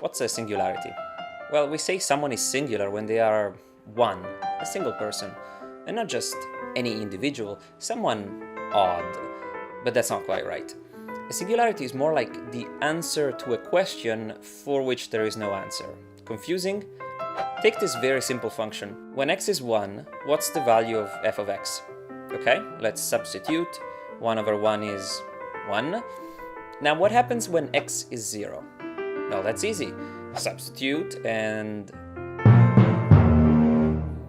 What's a singularity? Well, we say someone is singular when they are one, a single person, and not just any individual, someone odd. But that's not quite right. A singularity is more like the answer to a question for which there is no answer. Confusing? Take this very simple function. When x is 1, what's the value of f of x? Okay, let's substitute. 1 over 1 is 1. Now what happens when x is 0? Well, that's easy. Substitute and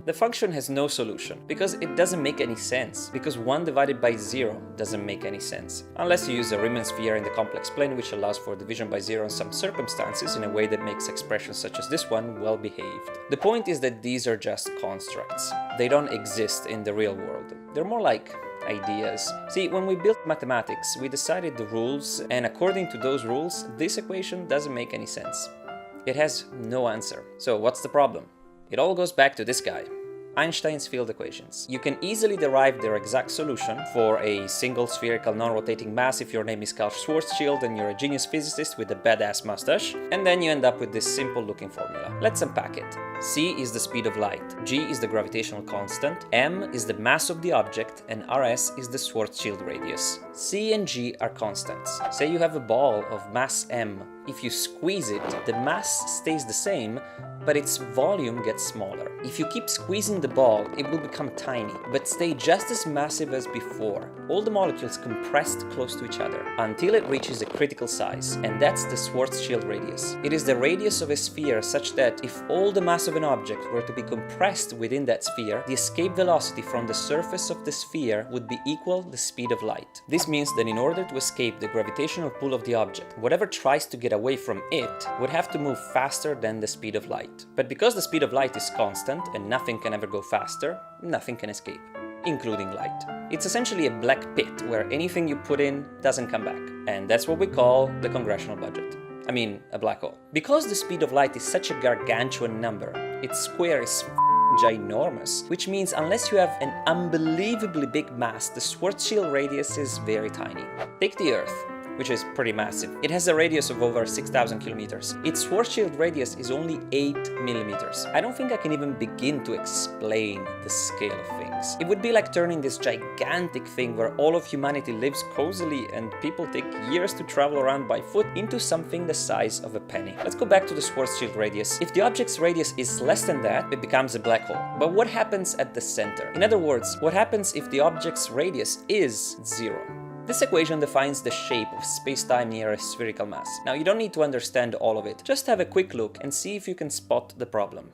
the function has no solution, because it doesn't make any sense, because 1 divided by 0 doesn't make any sense. Unless you use a Riemann sphere in the complex plane, which allows for division by 0 in some circumstances in a way that makes expressions such as this one well behaved. The point is that these are just constructs. They don't exist in the real world. They're more like ideas. See, when we built mathematics, we decided the rules, and according to those rules, this equation doesn't make any sense. It has no answer. So what's the problem? It all goes back to this guy. Einstein's field equations. You can easily derive their exact solution for a single spherical non-rotating mass if your name is Karl Schwarzschild and you're a genius physicist with a badass mustache, and then you end up with this simple looking formula. Let's unpack it. C is the speed of light, G is the gravitational constant, M is the mass of the object, and Rs is the Schwarzschild radius. C and G are constants. Say you have a ball of mass M. If you squeeze it, the mass stays the same, but its volume gets smaller. If you keep squeezing the ball, it will become tiny, but stay just as massive as before. All the molecules compressed close to each other, until it reaches a critical size, and that's the Schwarzschild radius. It is the radius of a sphere such that if all the mass of an object were to be compressed within that sphere, the escape velocity from the surface of the sphere would be equal the speed of light. This means that in order to escape the gravitational pull of the object, whatever tries to get away from it would have to move faster than the speed of light. But because the speed of light is constant and nothing can ever go faster, nothing can escape, including light. It's essentially a black pit where anything you put in doesn't come back. And that's what we call the congressional budget. I mean, a black hole. Because the speed of light is such a gargantuan number, its square is ginormous, which means unless you have an unbelievably big mass, the Schwarzschild radius is very tiny. Take the Earth, which is pretty massive. It has a radius of over 6,000 kilometers. Its Schwarzschild radius is only 8 millimeters. I don't think I can even begin to explain the scale of things. It would be like turning this gigantic thing where all of humanity lives cozily and people take years to travel around by foot into something the size of a penny. Let's go back to the Schwarzschild radius. If the object's radius is less than that, it becomes a black hole. But what happens at the center? In other words, what happens if the object's radius is 0? This equation defines the shape of space-time near a spherical mass. Now, you don't need to understand all of it. Just have a quick look and see if you can spot the problem.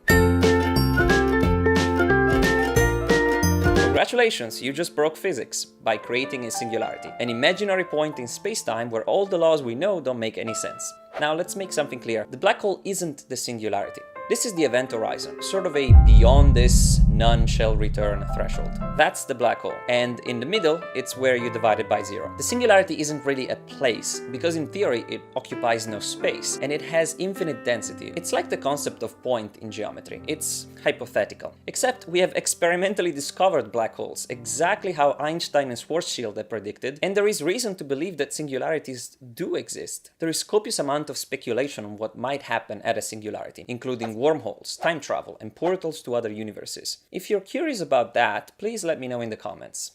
Congratulations, you just broke physics by creating a singularity, an imaginary point in space-time where all the laws we know don't make any sense. Now, let's make something clear. The black hole isn't the singularity. This is the event horizon, sort of a beyond this, none shall return threshold. That's the black hole. And in the middle, it's where you divide it by 0. The singularity isn't really a place, because in theory it occupies no space, and it has infinite density. It's like the concept of point in geometry. It's hypothetical. Except we have experimentally discovered black holes, exactly how Einstein and Schwarzschild had predicted, and there is reason to believe that singularities do exist. There is copious amount of speculation on what might happen at a singularity, including wormholes, time travel, and portals to other universes. If you're curious about that, please let me know in the comments.